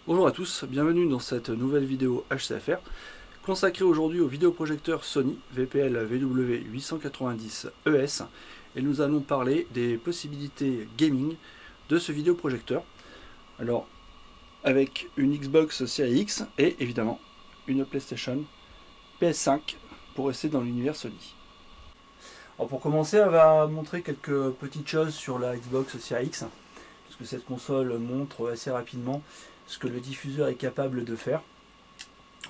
Bonjour à tous, bienvenue dans cette nouvelle vidéo HCFR consacrée aujourd'hui au vidéoprojecteur Sony VPL VW890ES et nous allons parler des possibilités gaming de ce vidéoprojecteur. Alors avec une Xbox Series X et évidemment une PlayStation PS5 pour rester dans l'univers Sony. Alors pour commencer, on va montrer quelques petites choses sur la Xbox Series X, parce que cette console montre assez rapidement ce que le diffuseur est capable de faire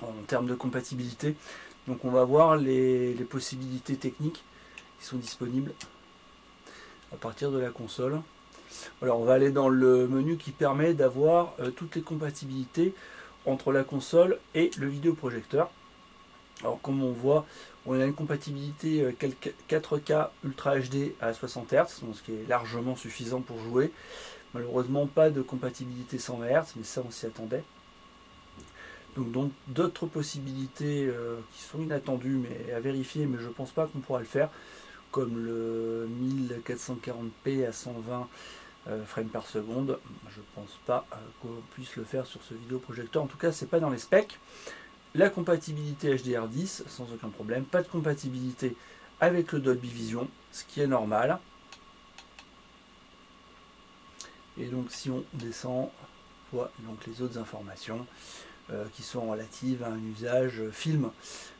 en termes de compatibilité. Donc on va voir les possibilités techniques qui sont disponibles à partir de la console. Alors on va aller dans le menu qui permet d'avoir toutes les compatibilités entre la console et le vidéoprojecteur. Alors comme on voit, on a une compatibilité 4K Ultra HD à 60 Hz, ce qui est largement suffisant pour jouer. Malheureusement pas de compatibilité 120 Hz, mais ça on s'y attendait. Donc d'autres possibilités qui sont inattendues mais à vérifier, mais je pense pas qu'on pourra le faire, comme le 1440p à 120 frames par seconde. Je pense pas qu'on puisse le faire sur ce vidéoprojecteur, en tout cas c'est pas dans les specs. La compatibilité HDR10 sans aucun problème, pas de compatibilité avec le Dolby Vision, ce qui est normal. Et donc si on descend, on voit donc les autres informations qui sont relatives à un usage film,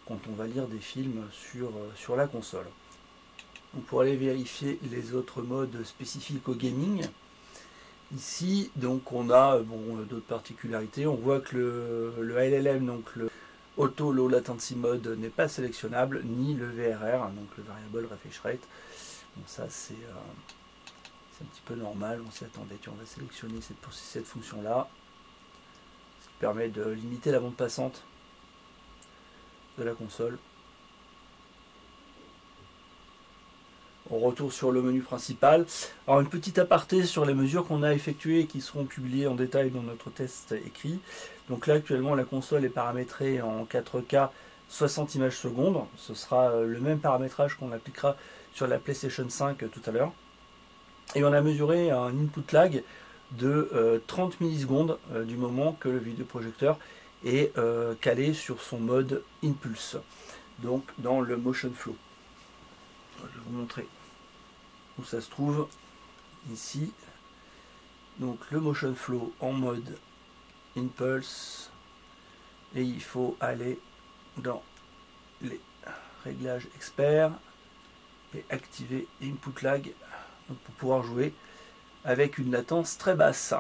quand on va lire des films sur la console. Donc pour aller vérifier les autres modes spécifiques au gaming, ici donc on a d'autres particularités. On voit que le LLM, donc le Auto Low Latency Mode, n'est pas sélectionnable, ni le VRR, donc le Variable Refresh Rate. Bon, ça c'est un petit peu normal, on s'y attendait. On va sélectionner cette fonction-là, ce qui permet de limiter la bande passante de la console. On retourne sur le menu principal. Alors une petite aparté sur les mesures qu'on a effectuées et qui seront publiées en détail dans notre test écrit. Donc là actuellement la console est paramétrée en 4K 60 images secondes. Ce sera le même paramétrage qu'on appliquera sur la PlayStation 5 tout à l'heure. Et on a mesuré un input lag de 30 millisecondes du moment que le vidéoprojecteur est calé sur son mode Impulse, donc dans le Motion Flow. Je vais vous montrer où ça se trouve ici. Donc le Motion Flow en mode Impulse, et il faut aller dans les réglages experts et activer Input Lag pour pouvoir jouer avec une latence très basse.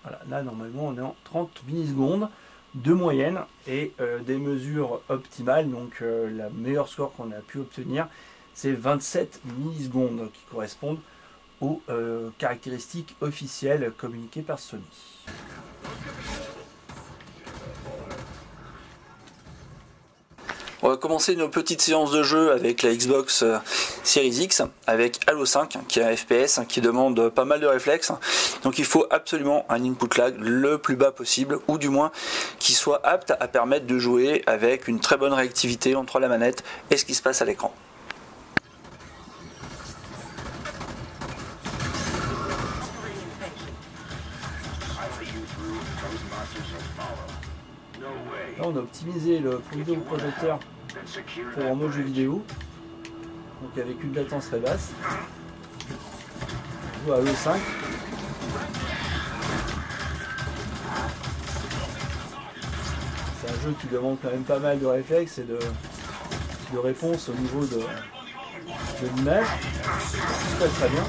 Voilà, là normalement on est en 30 millisecondes de moyenne et des mesures optimales. Donc la meilleure score qu'on a pu obtenir, c'est 27 millisecondes qui correspondent aux caractéristiques officielles communiquées par Sony. On va commencer nos petites séances de jeu avec la Xbox Series X, avec Halo 5, qui est un FPS qui demande pas mal de réflexes. Donc il faut absolument un input lag le plus bas possible, ou du moins qui soit apte à permettre de jouer avec une très bonne réactivité entre la manette et ce qui se passe à l'écran. Là on a optimisé le vidéoprojecteur pour en mode jeu vidéo, donc avec une latence très basse. On voit Halo 5. C'est un jeu qui demande quand même pas mal de réflexes et de réponse au niveau de l'image. Ça se passe très bien.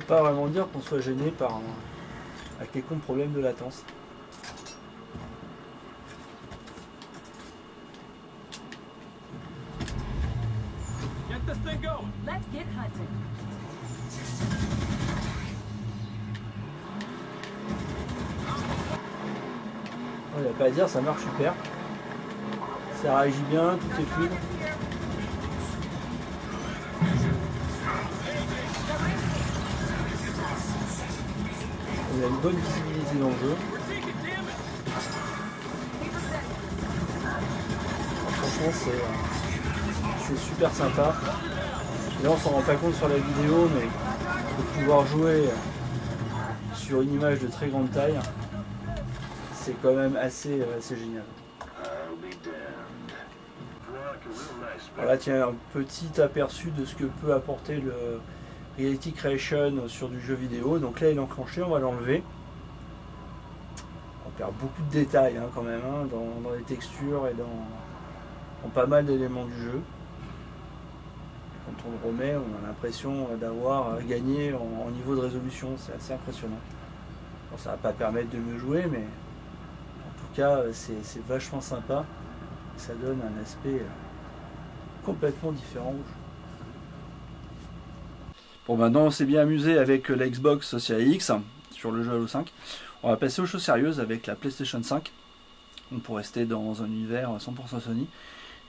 Pas vraiment dire qu'on soit gêné par un quelconque problème de latence. Il n'y a pas à dire, ça marche super. Ça réagit bien, tout est fluide. Il y a une bonne visibilité dans le jeu. c'est super sympa. Et là on s'en rend pas compte sur la vidéo, mais de pouvoir jouer sur une image de très grande taille, c'est quand même assez génial. Voilà, tiens, un petit aperçu de ce que peut apporter le Reality Creation sur du jeu vidéo. Donc là il est enclenché, on va l'enlever. On perd beaucoup de détails hein, quand même, hein, dans les textures et dans pas mal d'éléments du jeu. Quand on le remet, on a l'impression d'avoir gagné en niveau de résolution, c'est assez impressionnant. Bon, ça va pas permettre de mieux jouer, mais en tout cas c'est vachement sympa. Ça donne un aspect complètement différent au jeu. Bon, maintenant on s'est bien amusé avec la Xbox Series X sur le jeu Halo 5. On va passer aux choses sérieuses avec la PlayStation 5. Pour rester dans un univers 100% Sony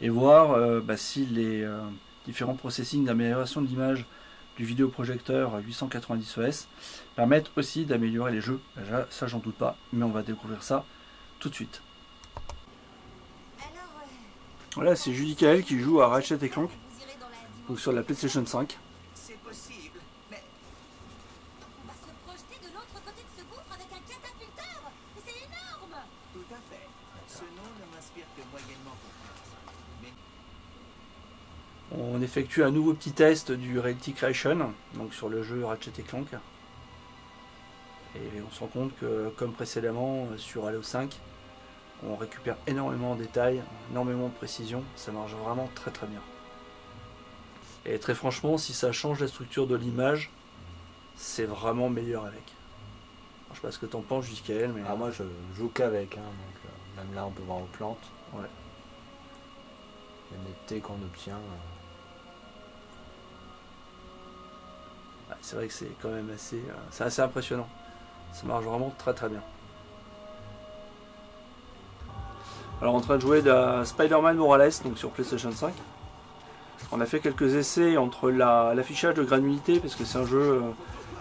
et voir si les différents processing d'amélioration de l'image du vidéoprojecteur 890 ES permettent aussi d'améliorer les jeux. Déjà, ça j'en doute pas, mais on va découvrir ça tout de suite. Voilà, c'est Judy Kael qui joue à Ratchet & Clank, donc sur la PlayStation 5. C'est possible, mais... On va se projeter de l'autre côté de ce gouffre avec un catapulteur. C'est énorme. Tout à fait. Ce nom ne m'inspire que moyennement confiance. Mais... On effectue un nouveau petit test du Reality Creation, donc sur le jeu Ratchet & Clank. Et on se rend compte que, comme précédemment sur Halo 5, on récupère énormément de détails, énormément de précision. Ça marche vraiment très très bien. Et très franchement, si ça change la structure de l'image, c'est vraiment meilleur avec. Alors, je sais pas ce que t'en penses, Jusqu'à-elle, mais... Ah, moi je joue qu'avec, hein, donc même là on peut voir aux plantes. Ouais. La netteté qu'on obtient. Ouais, c'est vrai que c'est quand même assez impressionnant. Ça marche vraiment très très bien. Alors en train de jouer de Spider-Man Morales, donc sur PlayStation 5. On a fait quelques essais entre l'affichage de granulité, parce que c'est un jeu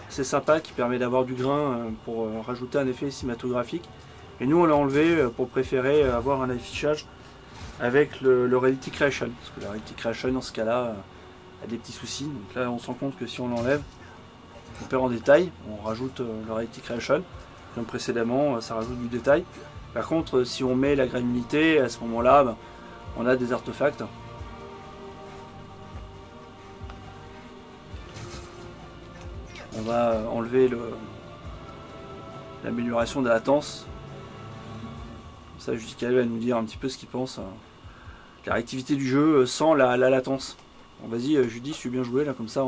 assez sympa qui permet d'avoir du grain pour rajouter un effet cinématographique. Et nous on l'a enlevé pour préférer avoir un affichage avec le Reality Creation. Parce que le Reality Creation dans ce cas-là a des petits soucis. Donc là on se rend compte que si on l'enlève, on perd en détail. On rajoute le Reality Creation. Comme précédemment, ça rajoute du détail. Par contre, si on met la granulité, à ce moment-là, on a des artefacts. On va enlever l'amélioration de la latence. Ça, Jusqu'à-elle va nous dire un petit peu ce qu'il pense. La réactivité du jeu sans la latence. Bon, vas-y, Judy, je suis bien joué là, comme ça,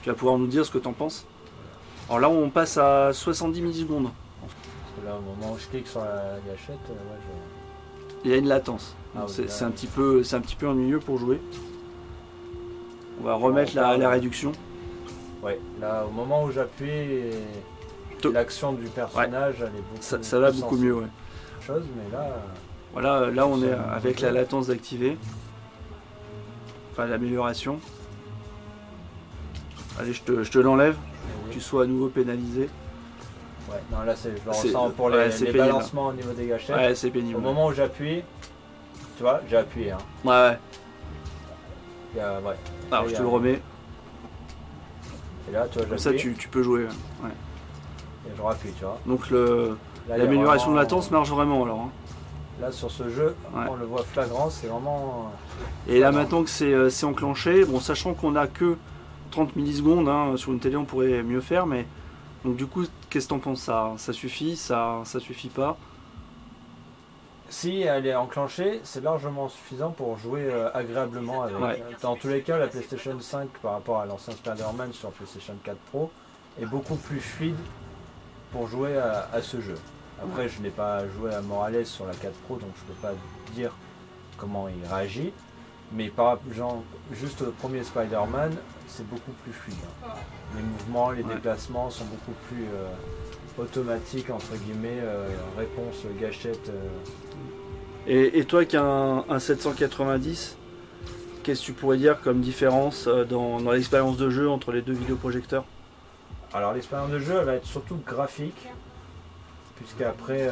tu vas pouvoir nous dire ce que tu en penses. Alors là, on passe à 70 millisecondes. Parce que là, au moment où je clique sur la gâchette, Il y a une latence. Ah oui, c'est un petit peu ennuyeux pour jouer. On va remettre la réduction. Ouais, là, au moment où j'appuie, l'action du personnage, elle est beaucoup ça va beaucoup mieux, ouais. Chose, mais là... Voilà, là on est avec la latence activée. Enfin, l'amélioration. Allez, je te l'enlève. Oui. Que tu sois à nouveau pénalisé. Ouais, non, là, je le ressens pour les balancements au niveau des gâchettes. Ouais, c'est pénible. Au moment où j'appuie, tu vois, j'ai appuyé. Hein. Ouais. Ouais. Alors, je te le remets. Et là, tu vois, comme ça, tu peux jouer. Ouais. Et je rappuie, tu vois. Donc, l'amélioration de latence marche vraiment alors. Hein. Là, sur ce jeu, on le voit flagrant, c'est vraiment... Et là, maintenant que c'est enclenché, bon, sachant qu'on a que 30 millisecondes, hein, sur une télé, on pourrait mieux faire, mais... Donc du coup, qu'est-ce que t'en penses? Ça suffit? Ça suffit pas? Si elle est enclenchée, c'est largement suffisant pour jouer agréablement avec. Ouais. Dans tous les cas, la PlayStation 5 par rapport à l'ancien Spider-Man sur PlayStation 4 Pro est beaucoup plus fluide pour jouer à ce jeu. Après, je n'ai pas joué à Morales sur la 4 Pro, donc je peux pas dire comment il réagit. Mais juste au premier Spider-Man, c'est beaucoup plus fluide. Les mouvements, les déplacements sont beaucoup plus automatiques, entre guillemets, réponse gâchette. Et toi qui as un 790, qu'est-ce que tu pourrais dire comme différence dans l'expérience de jeu entre les deux vidéoprojecteurs? Alors l'expérience de jeu, elle va être surtout graphique, Puisqu'après,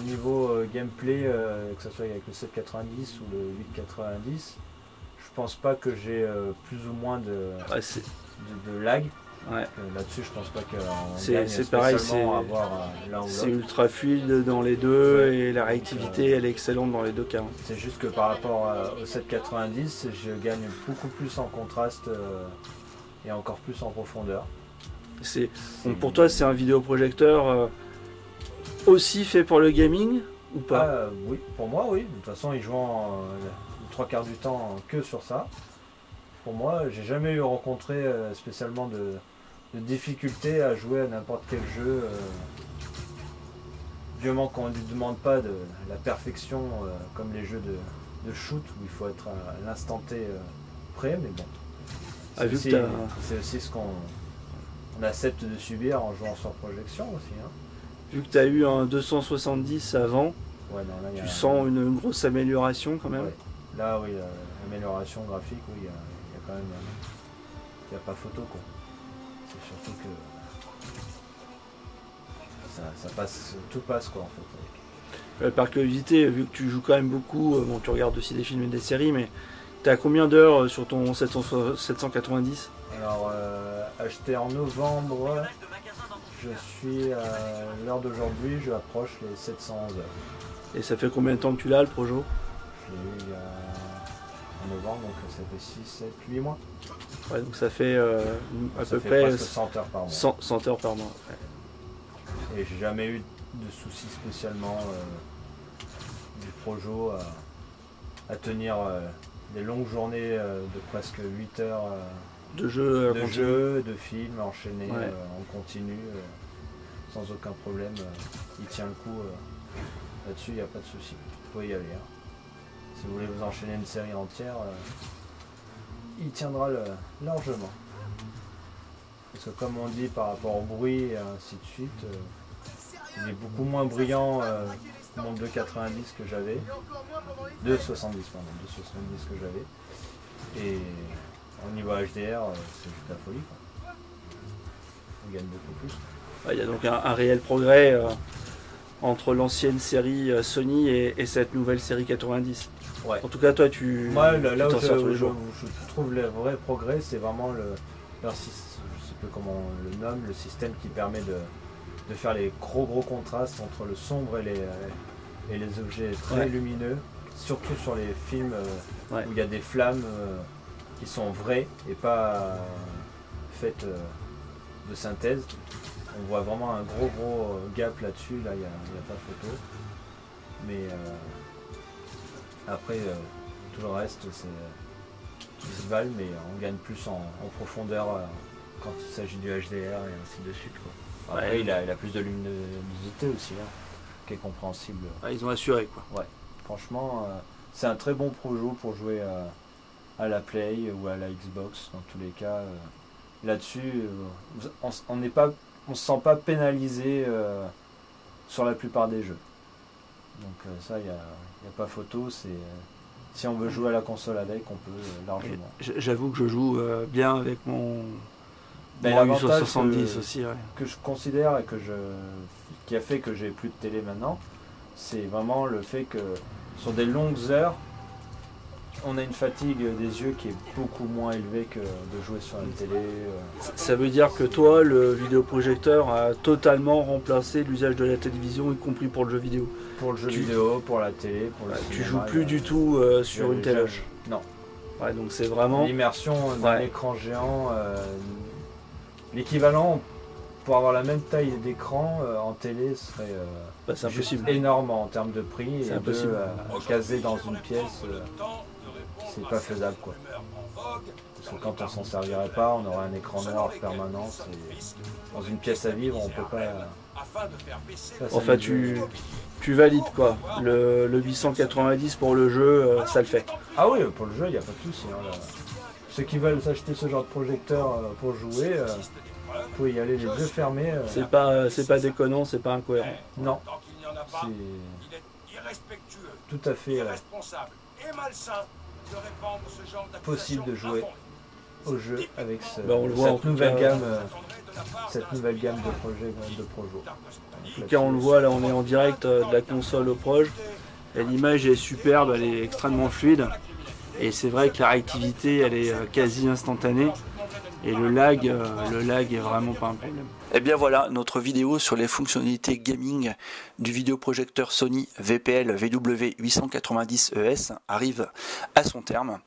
niveau gameplay, que ce soit avec le 790 ou le 890, je pense pas que j'ai plus ou moins de lag. Ouais. Là-dessus, je pense pas qu'on C'est pareil, spécialement à avoir l'un ou c'est l'autre. ultra fluide dans les deux et la réactivité elle est excellente dans les deux cas. Hein. C'est juste que par rapport au 790, je gagne beaucoup plus en contraste et encore plus en profondeur. Donc pour toi, c'est un vidéoprojecteur aussi fait pour le gaming ou pas? Oui, pour moi, oui. De toute façon, il joue les 3/4 du temps que sur ça. Pour moi, j'ai jamais eu rencontré spécialement de difficulté à jouer à n'importe quel jeu. Du moment qu'on ne lui demande pas de la perfection comme les jeux de shoot où il faut être à l'instant T prêt, mais bon. C'est aussi ce qu'on accepte de subir en jouant sur projection aussi. Hein. Vu que tu as eu un 270 avant, Ouais, non, là, tu sens une grosse amélioration quand même. Ouais. Là, oui, l'amélioration graphique, oui, il y a quand même. Il n'y a pas photo, quoi. C'est surtout que. Ça passe, tout passe, quoi, en fait. Par curiosité, vu que tu joues quand même beaucoup, bon, tu regardes aussi des films et des séries, mais tu as combien d'heures sur ton 790? Alors, acheté en novembre, je suis à l'heure d'aujourd'hui, je approche les 711 heures. Et ça fait combien de temps que tu l'as, le Projo? Je l'ai eu en novembre, donc ça fait 6, 7, 8 mois. Ouais, donc ça fait à Ça peu fait près presque 100 heures par mois. 100 heures par mois. Ouais. Et j'ai jamais eu de soucis spécialement du Projo à tenir des longues journées de presque 8 heures De jeux, de jeux, de films enchaînés Ouais. en continu sans aucun problème. Il tient le coup là-dessus, il n'y a pas de souci. Vous pouvez y aller. Hein. Si vous voulez vous enchaîner une série entière, il tiendra largement. Parce que comme on dit par rapport au bruit et ainsi de suite, il est beaucoup moins brillant que mon 2,90 que j'avais. 2,70 pardon, 2,70 que j'avais. Et au niveau HDR, c'est juste la folie. Quoi. On gagne beaucoup plus. Il y a donc un réel progrès entre l'ancienne série Sony et cette nouvelle série 90. Ouais. En tout cas, toi, tu Moi, là t'en où sers tous les jours. je trouve le vrai progrès, c'est vraiment leur système, je sais plus comment on le nomme, le système qui permet de faire les gros contrastes entre le sombre et les objets très Ouais. lumineux, surtout sur les films Ouais. où il y a des flammes qui sont vraies et pas faites de synthèse. On voit vraiment un gros gap là-dessus, là il n'y a pas photo. Mais après, tout le reste, c'est qui se valent, mais on gagne plus en profondeur quand il s'agit du HDR et ainsi de suite. Quoi. Après, Ouais. il a plus de luminosité aussi, hein, qui est compréhensible. Ah, ils ont assuré quoi. Franchement, c'est un très bon projo pour jouer à la Play ou à la Xbox, dans tous les cas. Là-dessus, on ne se sent pas pénalisé sur la plupart des jeux. Donc ça, il n'y a pas photo. Si on veut jouer à la console avec, on peut largement. J'avoue que je joue bien avec mon Ben, mon l'avantage 870 aussi. Ouais. que je considère et qui a fait que j'ai plus de télé maintenant, c'est vraiment le fait que sur des longues heures, on a une fatigue des yeux qui est beaucoup moins élevée que de jouer sur une télé. Ça veut dire que toi, le vidéoprojecteur a totalement remplacé l'usage de la télévision, y compris pour le jeu vidéo. Pour le jeu Tu- vidéo, pour la télé, pour le Tu cinéma, joues plus il y a- du tout sur une télé. Non. Ouais, donc c'est vraiment. L'immersion d'un Ouais. écran géant, l'équivalent pour avoir la même taille d'écran en télé serait Bah, c'est juste impossible. énorme en termes de prix C'est et impossible. caser dans une pièce, c'est pas faisable quoi. Parce que quand on s'en servirait pas, on aurait un écran noir permanent. Dans une pièce à vivre, on peut pas. Enfin, tu valides quoi. Le 890 pour le jeu, ça le fait. Ah oui, pour le jeu, il n'y a pas de souci. Hein, là. Ceux qui veulent s'acheter ce genre de projecteur pour jouer, vous pouvez y aller les yeux fermés. C'est pas déconnant, c'est pas incohérent. Non, Tant qu'il n'y en a pas, c'est il est irrespectueux, tout à fait irresponsable et malsain de répandre ce genre d'accusation possible de jouer infondée. au jeu avec on le voit, en cette, tout nouvelle cas, gamme, cette nouvelle gamme de projets de Projo. En tout cas, on le voit, là on est en direct de la console au Proj. Et l'image est superbe, elle est extrêmement fluide. Et c'est vrai que la réactivité, elle est quasi instantanée. Et le lag est vraiment pas un problème. Et bien voilà, notre vidéo sur les fonctionnalités gaming du vidéoprojecteur Sony VPL VW890ES arrive à son terme.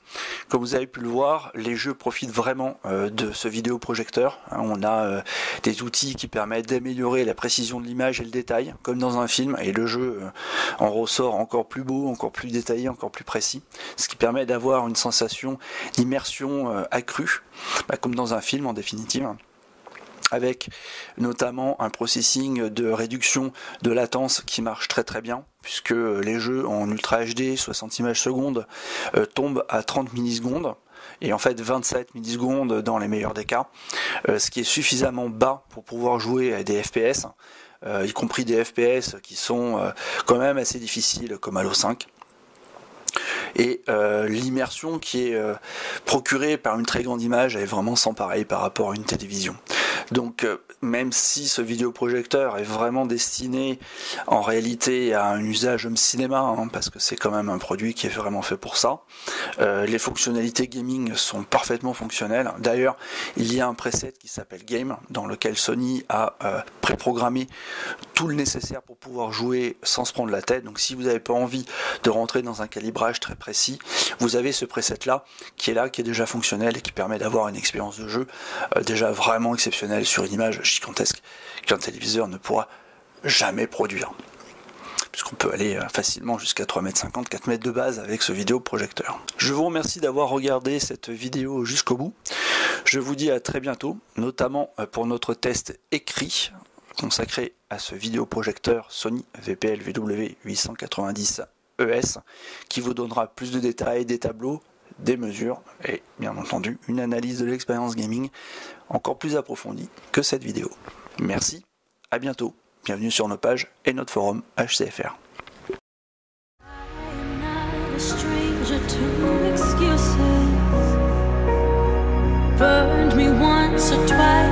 Comme vous avez pu le voir, les jeux profitent vraiment de ce vidéoprojecteur. On a des outils qui permettent d'améliorer la précision de l'image et le détail, comme dans un film, et le jeu en ressort encore plus beau, encore plus détaillé, encore plus précis, ce qui permet d'avoir une sensation d'immersion accrue, comme dans un film en définitive, avec notamment un processing de réduction de latence qui marche très très bien, puisque les jeux en Ultra HD 60 images secondes tombent à 30 millisecondes, et en fait 27 millisecondes dans les meilleurs des cas, ce qui est suffisamment bas pour pouvoir jouer à des FPS, y compris des FPS qui sont quand même assez difficiles comme Halo 5. Et l'immersion qui est procurée par une très grande image est vraiment sans pareil par rapport à une télévision. Donc même si ce vidéoprojecteur est vraiment destiné en réalité à un usage home cinéma, parce que c'est quand même un produit qui est vraiment fait pour ça, les fonctionnalités gaming sont parfaitement fonctionnelles. D'ailleurs, il y a un preset qui s'appelle Game, dans lequel Sony a préprogrammé tout le nécessaire pour pouvoir jouer sans se prendre la tête. Donc si vous n'avez pas envie de rentrer dans un calibrage très précis, vous avez ce preset là, qui est déjà fonctionnel et qui permet d'avoir une expérience de jeu déjà vraiment exceptionnelle sur une image gigantesque qu'un téléviseur ne pourra jamais produire, puisqu'on peut aller facilement jusqu'à 3,50 m, 4 mètres de base avec ce vidéoprojecteur. Je vous remercie d'avoir regardé cette vidéo jusqu'au bout. Je vous dis à très bientôt, notamment pour notre test écrit consacré à ce vidéoprojecteur Sony VPL VW890ES, qui vous donnera plus de détails, des tableaux, des mesures et bien entendu une analyse de l'expérience gaming encore plus approfondie que cette vidéo. Merci, à bientôt, bienvenue sur nos pages et notre forum HCFR. Burned me once or twice.